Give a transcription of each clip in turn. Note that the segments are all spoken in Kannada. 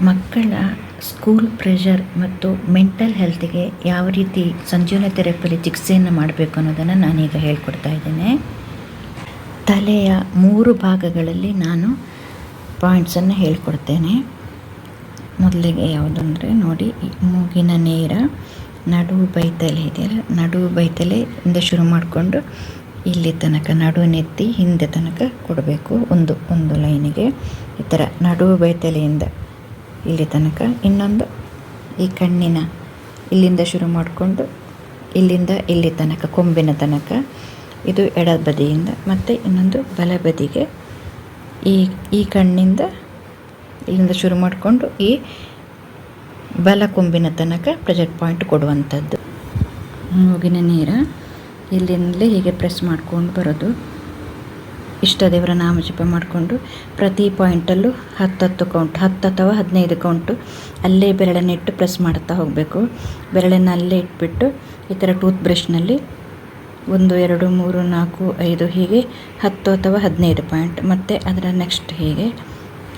ಮಕ್ಕಳ ಸ್ಕೂಲ್ ಪ್ರೆಷರ್ ಮತ್ತು ಮೆಂಟಲ್ ಹೆಲ್ತ್ಗೆ ಯಾವ ರೀತಿ ಸಂಜೀವನ ಥೆರಪಿಯಲ್ಲಿ ಚಿಕಿತ್ಸೆಯನ್ನು ಮಾಡಬೇಕು ಅನ್ನೋದನ್ನು ನಾನೀಗ ಹೇಳ್ಕೊಡ್ತಾ ಇದ್ದೇನೆ. ತಲೆಯ 3 ಭಾಗಗಳಲ್ಲಿ ನಾನು ಪಾಯಿಂಟ್ಸನ್ನು ಹೇಳ್ಕೊಡ್ತೇನೆ. ಮೊದಲಿಗೆ ಯಾವುದಂದರೆ ನೋಡಿ, ಮೂಗಿನ ನೇರ, ನಡು ಬೈತಲೆ ಇದೆಯಲ್ಲ, ನಡು ಬೈತಲೆಯಿಂದ ಶುರು ಮಾಡಿಕೊಂಡು ಇಲ್ಲಿ ತನಕ ನಡುನೆತ್ತಿ ಹಿಂದೆ ತನಕ ಕೊಡಬೇಕು. ಒಂದು ಲೈನಿಗೆ ಈ ಥರ ನಡು ಬೈತಲೆಯಿಂದ ಇಲ್ಲಿ ತನಕ. ಇನ್ನೊಂದು ಈ ಕಣ್ಣಿನ ಇಲ್ಲಿಂದ ಶುರು ಮಾಡಿಕೊಂಡು ಇಲ್ಲಿಂದ ಇಲ್ಲಿ ತನಕ, ಕೊಂಬಿನ ತನಕ, ಇದು ಎಡ ಬದಿಯಿಂದ. ಮತ್ತು ಇನ್ನೊಂದು ಬಲ ಬದಿಗೆ ಈ ಕಣ್ಣಿಂದ ಇಲ್ಲಿಂದ ಶುರು ಮಾಡಿಕೊಂಡು ಈ ಬಲ ಕೊಂಬಿನ ತನಕ ಪ್ರೆಷರ್ ಪಾಯಿಂಟ್ ಕೊಡುವಂಥದ್ದು. ಮೂಗಿನ ನೇರ ಇಲ್ಲಿಂದಲೇ ಹೀಗೆ ಪ್ರೆಸ್ ಮಾಡ್ಕೊಂಡು ಬರೋದು. ಇಷ್ಟ ದೇವರ ನಾಮಜಪ ಮಾಡಿಕೊಂಡು ಪ್ರತಿ ಪಾಯಿಂಟಲ್ಲೂ 10 ಕೌಂಟ್, 10 ಅಥವಾ 15 ಕೌಂಟು ಅಲ್ಲೇ ಬೆರಳನ್ನಿಟ್ಟು ಪ್ರೆಸ್ ಮಾಡ್ತಾ ಹೋಗಬೇಕು. ಬೆರಳನ್ನು ಅಲ್ಲೇ ಇಟ್ಬಿಟ್ಟು ಈ ಥರ ಟೂತ್ ಬ್ರಷ್ನಲ್ಲಿ 1 2 3 4 5 ಹೀಗೆ 10 ಅಥವಾ 15 ಪಾಯಿಂಟ್, ಮತ್ತು ಅದರ ನೆಕ್ಸ್ಟ್ ಹೀಗೆ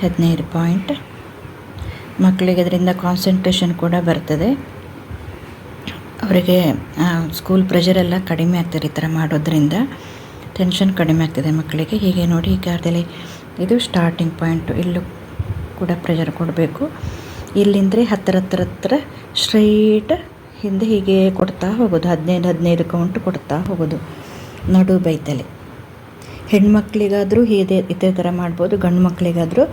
15 ಪಾಯಿಂಟ್. ಮಕ್ಕಳಿಗೆ ಅದರಿಂದ ಕಾನ್ಸಂಟ್ರೇಷನ್ ಕೂಡ ಬರ್ತದೆ. ಅವರಿಗೆ ಸ್ಕೂಲ್ ಪ್ರೆಷರೆಲ್ಲ ಕಡಿಮೆ ಆಗ್ತದೆ ಈ ಥರ ಮಾಡೋದ್ರಿಂದ. ಟೆನ್ಷನ್ ಕಡಿಮೆ ಆಗ್ತದೆ ಮಕ್ಕಳಿಗೆ. ಹೀಗೆ ನೋಡಿ, ಈಗಾಗಲೇ ಇದು ಸ್ಟಾರ್ಟಿಂಗ್ ಪಾಯಿಂಟು. ಇಲ್ಲೂ ಕೂಡ ಪ್ರೆಷರ್ ಕೊಡಬೇಕು. ಇಲ್ಲಿಂದರೆ ಹತ್ತಿರ ಸ್ಟ್ರೈಟ್ ಹಿಂದೆ ಹೀಗೆ ಕೊಡ್ತಾ ಹೋಗೋದು. 15 ಕೌಂಟ್ ಕೊಡ್ತಾ ಹೋಗೋದು. ನಡು ಬೈತಲೆ ಹೆಣ್ಮಕ್ಳಿಗಾದರೂ ಇದೇ ಥರ ಮಾಡ್ಬೋದು, ಗಂಡು ಮಕ್ಕಳಿಗಾದರೂ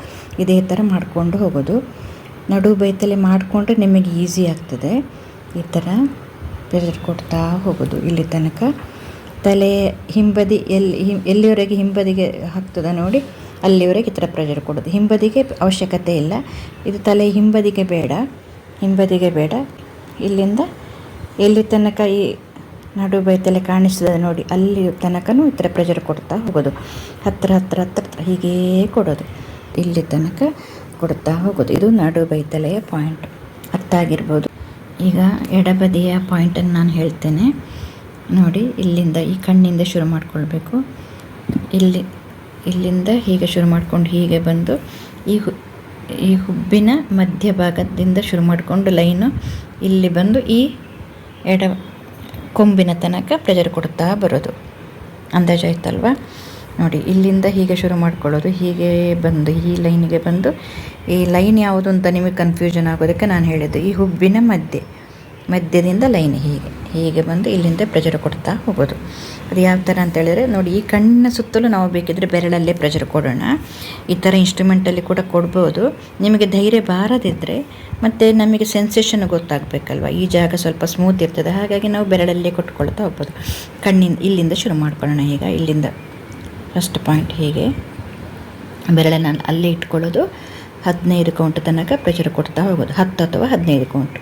ಇದೇ ಥರ ಮಾಡಿಕೊಂಡು ಹೋಗೋದು. ನಡು ಬೈತಲೆ ಮಾಡಿಕೊಂಡ್ರೆ ನಿಮಗೆ ಈಸಿ ಆಗ್ತದೆ. ಈ ಥರ ಪ್ರೆಷರ್ ಕೊಡ್ತಾ ಹೋಗೋದು ಇಲ್ಲಿ ತನಕ. ತಲೆ ಹಿಂಬದಿ ಎಲ್ಲಿವರೆಗೆ ಹಿಂಬದಿಗೆ ಹಾಕ್ತದೆ ನೋಡಿ, ಅಲ್ಲಿವರೆಗೆ ಈ ಥರ ಪ್ರೆಷರ್ ಕೊಡೋದು. ಹಿಂಬದಿಗೆ ಅವಶ್ಯಕತೆ ಇಲ್ಲ, ಇದು ತಲೆ ಹಿಂಬದಿಗೆ ಬೇಡ. ಇಲ್ಲಿಂದ ಎಲ್ಲಿ ತನಕ ಈ ನಡು ಬೈತಲೆ ಕಾಣಿಸ್ತದೆ ನೋಡಿ, ಅಲ್ಲಿ ತನಕನೂ ಈ ಥರ ಪ್ರೆಷರ್ ಕೊಡ್ತಾ ಹೋಗೋದು. ಹತ್ತಿರ ಹೀಗೇ ಕೊಡೋದು. ಇಲ್ಲಿ ತನಕ ಕೊಡ್ತಾ ಹೋಗೋದು. ಇದು ನಡು ಬೈತಲೆಯ ಪಾಯಿಂಟ್. ಅರ್ಥ ಆಗಿರ್ಬೋದು. ಈಗ ಎಡಬದಿಯ ಪಾಯಿಂಟನ್ನು ನಾನು ಹೇಳ್ತೇನೆ ನೋಡಿ. ಇಲ್ಲಿಂದ ಈ ಕಣ್ಣಿಂದ ಶುರು ಮಾಡಿಕೊಳ್ಬೇಕು. ಇಲ್ಲಿಂದ ಹೀಗೆ ಶುರು ಮಾಡ್ಕೊಂಡು ಹೀಗೆ ಬಂದು ಈ ಹುಬ್ಬಿನ ಮಧ್ಯಭಾಗದಿಂದ ಶುರು ಮಾಡಿಕೊಂಡು ಲೈನು ಇಲ್ಲಿ ಬಂದು ಈ ಎಡ ಕೊಂಬಿನ ತನಕ ಪ್ರೆಷರ್ ಕೊಡ್ತಾ ಬರೋದು. ಅಂದಾಜಾಯ್ತಲ್ವ ನೋಡಿ. ಇಲ್ಲಿಂದ ಹೀಗೆ ಶುರು ಮಾಡ್ಕೊಳ್ಳೋದು, ಹೀಗೆ ಬಂದು ಈ ಲೈನಿಗೆ ಬಂದು, ಈ ಲೈನ್ ಯಾವುದು ಅಂತ ನಿಮಗೆ ಕನ್ಫ್ಯೂಷನ್ ಆಗೋದಕ್ಕೆ ನಾನು ಹೇಳಿದ್ದು, ಈ ಹುಬ್ಬಿನ ಮಧ್ಯದಿಂದ ಲೈನ್ ಹೀಗೆ ಬಂದು ಇಲ್ಲಿಂದ ಪ್ರೆಷರ್ ಕೊಡ್ತಾ ಹೋಗೋದು. ಅದು ಯಾವ ಥರ ಅಂತ ಹೇಳಿದ್ರೆ ನೋಡಿ, ಈ ಕಣ್ಣಿನ ಸುತ್ತಲೂ ನಾವು ಬೇಕಿದ್ರೆ ಬೆರಳಲ್ಲೇ ಪ್ರೆಷರ್ ಕೊಡೋಣ. ಈ ಥರ ಇನ್ಸ್ಟ್ರೂಮೆಂಟಲ್ಲಿ ಕೂಡ ಕೊಡ್ಬೋದು. ನಿಮಗೆ ಧೈರ್ಯ ಬಾರದಿದ್ದರೆ, ಮತ್ತು ನಮಗೆ ಸೆನ್ಸೇಷನ್ ಗೊತ್ತಾಗಬೇಕಲ್ವ, ಈ ಜಾಗ ಸ್ವಲ್ಪ ಸ್ಮೂತ್ ಇರ್ತದೆ, ಹಾಗಾಗಿ ನಾವು ಬೆರಳಲ್ಲೇ ಕೊಟ್ಕೊಳ್ತಾ ಹೋಗ್ಬೋದು. ಇಲ್ಲಿಂದ ಶುರು ಮಾಡ್ಕೊಳ್ಳೋಣ. ಈಗ ಇಲ್ಲಿಂದ ಫಸ್ಟ್ ಪಾಯಿಂಟ್ ಹೀಗೆ ಬೆರಳನ್ನು ಅಲ್ಲೇ ಇಟ್ಕೊಳ್ಳೋದು. 15 ಕೌಂಟ್ ತನಕ ಪ್ರೆಷರ್ ಕೊಡ್ತಾ ಹೋಗೋದು. 10 ಅಥವಾ 15 ಕೌಂಟ್.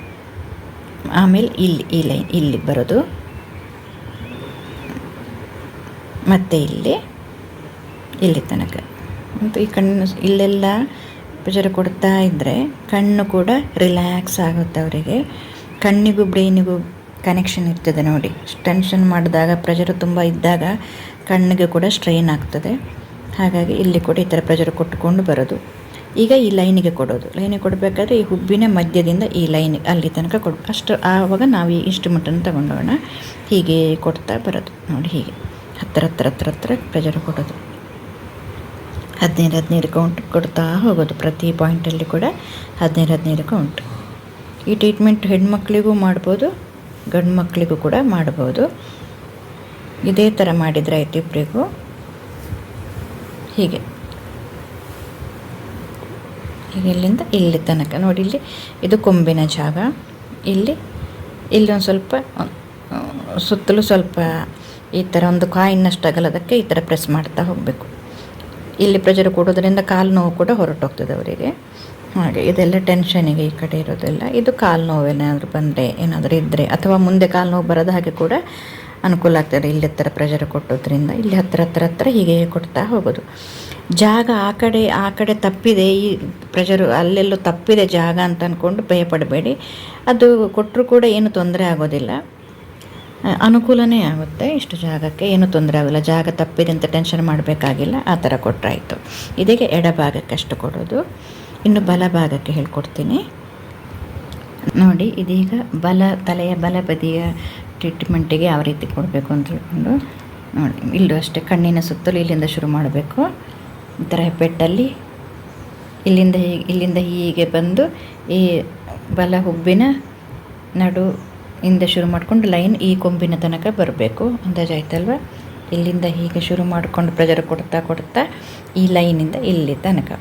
ಆಮೇಲೆ ಈ ಲೈನ್ ಇಲ್ಲಿ ಬರೋದು, ಮತ್ತು ಇಲ್ಲಿ ತನಕ. ಮತ್ತು ಈ ಕಣ್ಣು ಇಲ್ಲೆಲ್ಲ ಪ್ರೆಷರ್ ಕೊಡ್ತಾ ಇದ್ದರೆ ಕಣ್ಣು ಕೂಡ ರಿಲ್ಯಾಕ್ಸ್ ಆಗುತ್ತೆ ಅವರಿಗೆ. ಕಣ್ಣಿಗೂ ಬ್ರೈನಿಗೂ ಕನೆಕ್ಷನ್ ಇರ್ತದೆ ನೋಡಿ. ಟೆನ್ಷನ್ ಮಾಡಿದಾಗ, ಪ್ರೆಷರ್ ತುಂಬ ಇದ್ದಾಗ ಕಣ್ಣಿಗೆ ಕೂಡ ಸ್ಟ್ರೈನ್ ಆಗ್ತದೆ. ಹಾಗಾಗಿ ಇಲ್ಲಿ ಕೂಡ ಈ ಥರ ಪ್ರೆಷರ್ ಕೊಟ್ಟುಕೊಂಡು ಬರೋದು. ಈಗ ಈ ಲೈನಿಗೆ ಕೊಡೋದು. ಲೈನಿಗೆ ಕೊಡಬೇಕಾದ್ರೆ ಈ ಹುಬ್ಬಿನ ಮಧ್ಯದಿಂದ ಈ ಲೈನ್ ಅಲ್ಲಿ ತನಕ ಅಷ್ಟು. ಆವಾಗ ನಾವು ಈ ಇನ್ಸ್ಟ್ರೂಮೆಂಟನ್ನು ತಗೊಂಡೋಣ. ಹೀಗೆ ಕೊಡ್ತಾ ಬರೋದು ನೋಡಿ. ಹೀಗೆ ಹತ್ತಿರ ಪ್ರೆಷರ್ ಕೊಡೋದು. 15 ಕೌಂಟ್ ಕೊಡ್ತಾ ಹೋಗೋದು. ಪ್ರತಿ ಪಾಯಿಂಟಲ್ಲಿ ಕೂಡ 15 ಕೌಂಟ್. ಈ ಟ್ರೀಟ್ಮೆಂಟ್ ಹೆಣ್ಮಕ್ಳಿಗೂ ಮಾಡ್ಬೋದು, ಗಂಡು ಮಕ್ಕಳಿಗೂ ಕೂಡ ಮಾಡ್ಬೋದು. ಇದೇ ಥರ ಮಾಡಿದರೆ ಆಯ್ತು ಇಬ್ಬರಿಗೂ. ಹೀಗೆ ಇಲ್ಲಿಂದ ಇಲ್ಲಿ ತನಕ ನೋಡಿ. ಇದು ಕೊಂಬಿನ ಜಾಗ. ಇಲ್ಲಿ ಒಂದು ಸ್ವಲ್ಪ ಸುತ್ತಲೂ ಸ್ವಲ್ಪ ಈ ಥರ ಒಂದು ಕಾಯಿನಷ್ಟು ಅಗಲದಕ್ಕೆ ಈ ಥರ ಪ್ರೆಸ್ ಮಾಡ್ತಾ ಹೋಗಬೇಕು. ಇಲ್ಲಿ ಪ್ರೆಷರ್ ಕೊಡೋದ್ರಿಂದ ಕಾಲು ನೋವು ಕೂಡ ಹೊರಟೋಗ್ತದೆ ಅವರಿಗೆ. ಹಾಗೆ ಇದೆಲ್ಲ ಟೆನ್ಷನಿಗೆ ಈ ಕಡೆ ಇರೋದೆಲ್ಲ. ಇದು ಕಾಲು ನೋವು ಏನಾದರೂ ಇದ್ದರೆ, ಅಥವಾ ಮುಂದೆ ಕಾಲು ನೋವು ಬರೋದು ಹಾಗೆ ಕೂಡ ಅನುಕೂಲ ಆಗ್ತದೆ. ಇಲ್ಲಿ ಥರ ಪ್ರೆಷರ್ ಕೊಟ್ಟೋದ್ರಿಂದ ಇಲ್ಲಿ ಹತ್ತಿರ ಹೀಗೆ ಕೊಡ್ತಾ ಹೋಗೋದು. ಜಾಗ ಆ ಕಡೆ ತಪ್ಪಿದೆ, ಈ ಪ್ರೆಷರು ಅಲ್ಲೆಲ್ಲೋ ತಪ್ಪಿದೆ ಜಾಗ ಅಂತ ಅಂದ್ಕೊಂಡು ಭಯಪಡಬೇಡಿ. ಅದು ಕೊಟ್ಟರೂ ಕೂಡ ಏನು ತೊಂದರೆ ಆಗೋದಿಲ್ಲ, ಅನುಕೂಲನೇ ಆಗುತ್ತೆ. ಇಷ್ಟು ಜಾಗಕ್ಕೆ ಏನು ತೊಂದರೆ ಆಗೋಲ್ಲ. ಜಾಗ ತಪ್ಪಿದೆ ಅಂತ ಟೆನ್ಷನ್ ಮಾಡಬೇಕಾಗಿಲ್ಲ. ಆ ಥರ ಕೊಟ್ಟರಾಯಿತು. ಇದಕ್ಕೆ ಎಡಭಾಗಕ್ಕೆ ಅಷ್ಟು ಕೊಡೋದು. ಇನ್ನು ಬಲಭಾಗಕ್ಕೆ ಹೇಳ್ಕೊಡ್ತೀನಿ ನೋಡಿ. ಇದೀಗ ತಲೆಯ ಬಲಬದಿಯ ಟ್ರೀಟ್ಮೆಂಟಿಗೆ ಯಾವ ರೀತಿ ಕೊಡಬೇಕು ಅಂತ ಹೇಳ್ಕೊಂಡು ನೋಡಿ. ಇಲ್ಲೂ ಅಷ್ಟೇ ಕಣ್ಣಿನ ಸುತ್ತಲೂ ಇಲ್ಲಿಂದ ಶುರು ಮಾಡಬೇಕು. ಈ ಥರ ಹೆಬ್ಬೆಟ್ಟಲ್ಲಿ ಇಲ್ಲಿಂದ ಹೀಗೆ ಬಂದು ಈ ಬಲ ಹುಬ್ಬಿನ ನಡುವಿಂದ ಶುರು ಮಾಡಿಕೊಂಡು ಲೈನ್ ಈ ಕೊಂಬಿನ ತನಕ ಬರಬೇಕು. ಅಂದಾಜಾಯ್ತಲ್ವ? ಇಲ್ಲಿಂದ ಹೀಗೆ ಶುರು ಮಾಡಿಕೊಂಡು ಪ್ರೆಷರ್ ಕೊಡ್ತಾ ಈ ಲೈನಿಂದ ಇಲ್ಲಿ ತನಕ.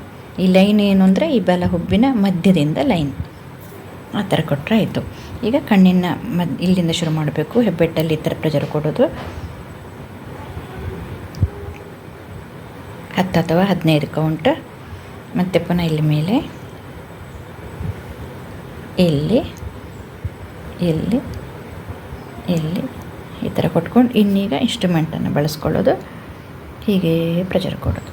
ಈ ಲೈನ್ ಏನು ಅಂದರೆ ಈ ಬಲ ಹುಬ್ಬಿನ ಮಧ್ಯದಿಂದ ಲೈನ್ ಆ ಥರ ಕೊಟ್ಟರೆ ಆಯಿತು. ಈಗ ಕಣ್ಣಿನ ಇಲ್ಲಿಂದ ಶುರು ಮಾಡಬೇಕು. ಹೆಬ್ಬೆಟ್ಟಲ್ಲಿ ಈ ಥರ ಪ್ರೆಷರ್ ಕೊಡೋದು 10 ಅಥವಾ 15 ಕೌಂಟ್. ಮತ್ತು ಪುನಃ ಇಲ್ಲಿ ಮೇಲೆ ಇಲ್ಲಿ ಈ ಥರ ಕೊಟ್ಕೊಂಡು ಇನ್ನೀಗ ಇನ್ಸ್ಟ್ರೂಮೆಂಟನ್ನು ಬಳಸ್ಕೊಳ್ಳೋದು, ಹೀಗೆ ಪ್ರೆಷರ್ ಕೊಡೋದು.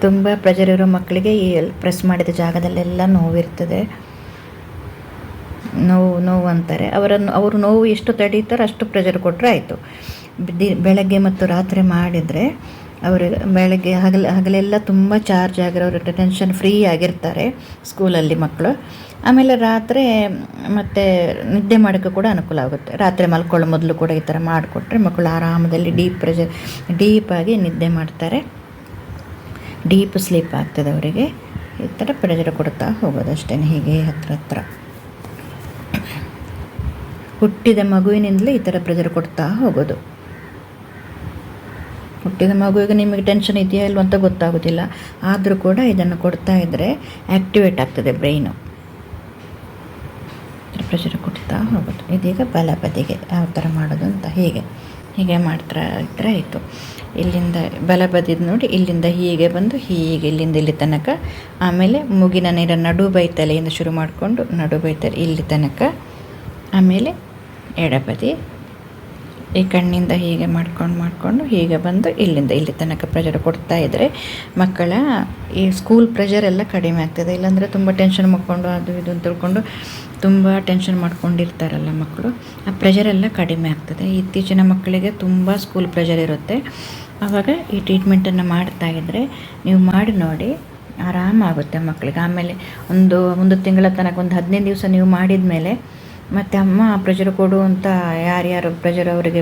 ತುಂಬ ಪ್ರೆಷರ್ ಇರೋ ಮಕ್ಕಳಿಗೆ ಈ ಪ್ರೆಸ್ ಮಾಡಿದ ಜಾಗದಲ್ಲೆಲ್ಲ ನೋವಿರ್ತದೆ, ನೋವು ಅಂತಾರೆ. ಅವರು ನೋವು ಎಷ್ಟು ತಡೀತಾರೋ ಅಷ್ಟು ಪ್ರೆಷರ್ ಕೊಟ್ಟರೆ ಆಯಿತು. ಬೆಳಗ್ಗೆ ಮತ್ತು ರಾತ್ರಿ ಮಾಡಿದರೆ ಅವ್ರಿಗೆ ಬೆಳಗ್ಗೆ ಹಗಲೆಲ್ಲ ತುಂಬ ಚಾರ್ಜ್ ಆಗಿರೋರು ಟೆನ್ಷನ್ ಫ್ರೀ ಆಗಿರ್ತಾರೆ ಸ್ಕೂಲಲ್ಲಿ ಮಕ್ಕಳು. ಆಮೇಲೆ ರಾತ್ರಿ ಮತ್ತು ನಿದ್ದೆ ಮಾಡೋಕ್ಕೆ ಕೂಡ ಅನುಕೂಲ ಆಗುತ್ತೆ. ರಾತ್ರಿ ಮಲ್ಕೊಳ್ಳೋ ಮೊದಲು ಕೂಡ ಈ ಥರ ಮಾಡಿಕೊಟ್ರೆ ಮಕ್ಕಳು ಆರಾಮದಲ್ಲಿ ಡೀಪಾಗಿ ನಿದ್ದೆ ಮಾಡ್ತಾರೆ, ಡೀಪ್ ಸ್ಲೀಪ್ ಆಗ್ತದೆ ಅವರಿಗೆ. ಈ ಥರ ಪ್ರೆಷರ್ ಕೊಡ್ತಾ ಹೋಗೋದು ಅಷ್ಟೇ, ಹೀಗೆ ಹತ್ರ ಹುಟ್ಟಿದ ಮಗುವಿನಿಂದಲೇ ಈ ಥರ ಪ್ರೆಷರ್ ಕೊಡ್ತಾ ಹೋಗೋದು. ಹುಟ್ಟಿದ ಮಗುವಿಗೆ ನಿಮಗೆ ಟೆನ್ಷನ್ ಇದೆಯಾ ಇಲ್ವ ಅಂತ ಗೊತ್ತಾಗೋದಿಲ್ಲ, ಆದರೂ ಕೂಡ ಇದನ್ನು ಕೊಡ್ತಾ ಇದ್ದರೆ ಆ್ಯಕ್ಟಿವೇಟ್ ಆಗ್ತದೆ ಬ್ರೈನು. ಪ್ರೆಷರ್ ಕೊಡ್ತಾ ಹೋಗೋದು. ಇದೀಗ ಬಲಬದಿಗೆ ಯಾವ ಥರ ಮಾಡೋದು ಅಂತ ಹೀಗೆ ಮಾಡ್ತಾ ಇದ್ದರೆ ಆಯಿತು. ಇಲ್ಲಿಂದ ಬಲಬದಿದು ನೋಡಿ, ಇಲ್ಲಿಂದ ಹೀಗೆ ಬಂದು ಹೀಗೆ ಇಲ್ಲಿಂದ ಇಲ್ಲಿ ತನಕ. ಆಮೇಲೆ ಮೂಗಿನ ನೇರ ನಡು ಬೈತಲೆಯಿಂದ ಶುರು ಮಾಡಿಕೊಂಡು ನಡು ಬೈತಲೆ ಇಲ್ಲಿ ತನಕ. ಆಮೇಲೆ ಎಡಬದಿ ಈ ಕಣ್ಣಿಂದ ಹೀಗೆ ಮಾಡ್ಕೊಂಡು ಹೀಗೆ ಬಂದು ಇಲ್ಲಿಂದ ಇಲ್ಲಿ ತನಕ ಪ್ರೆಷರ್ ಕೊಡ್ತಾ ಇದ್ದರೆ ಮಕ್ಕಳ ಈ ಸ್ಕೂಲ್ ಪ್ರೆಷರ್ ಎಲ್ಲ ಕಡಿಮೆ ಆಗ್ತದೆ. ಇಲ್ಲಾಂದರೆ ತುಂಬ ಟೆನ್ಷನ್ ಮಾಡ್ಕೊಂಡು ಅದು ಇದು ಅಂತ ತಿಳ್ಕೊಂಡು ತುಂಬ ಟೆನ್ಷನ್ ಮಾಡ್ಕೊಂಡಿರ್ತಾರಲ್ಲ ಮಕ್ಕಳು, ಆ ಪ್ರೆಷರೆಲ್ಲ ಕಡಿಮೆ ಆಗ್ತದೆ. ಇತ್ತೀಚಿನ ಮಕ್ಕಳಿಗೆ ತುಂಬ ಸ್ಕೂಲ್ ಪ್ರೆಷರ್ ಇರುತ್ತೆ. ಆವಾಗ ಈ ಟ್ರೀಟ್ಮೆಂಟನ್ನು ಮಾಡ್ತಾಯಿದ್ರೆ ನೀವು ಮಾಡಿ ನೋಡಿ, ಆರಾಮಾಗುತ್ತೆ ಮಕ್ಕಳಿಗೆ. ಆಮೇಲೆ ಒಂದು ತಿಂಗಳ ತನಕ ಒಂದು 15 ದಿವಸ ನೀವು ಮಾಡಿದ ಮೇಲೆ ಮತ್ತು ಅಮ್ಮ ಪ್ರೆಷರ್ ಕೊಡು ಅಂತ ಯಾರ್ಯಾರು ಪ್ರೆಷರ್ ಅವರಿಗೆ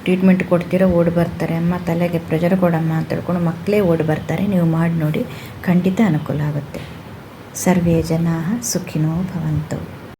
ಟ್ರೀಟ್ಮೆಂಟ್ ಕೊಡ್ತೀರೋ ಓಡಿ ಬರ್ತಾರೆ. ಅಮ್ಮ ತಲೆಗೆ ಪ್ರೆಷರ್ ಕೊಡಮ್ಮ ಅಂತ ಹೇಳ್ಕೊಂಡು ಮಕ್ಕಳೇ ಓಡಿ ಬರ್ತಾರೆ. ನೀವು ಮಾಡಿ ನೋಡಿ, ಖಂಡಿತ ಅನುಕೂಲ ಆಗುತ್ತೆ. ಸರ್ವೇ ಜನಾಃ ಸುಖಿನೋ ಭವಂತು.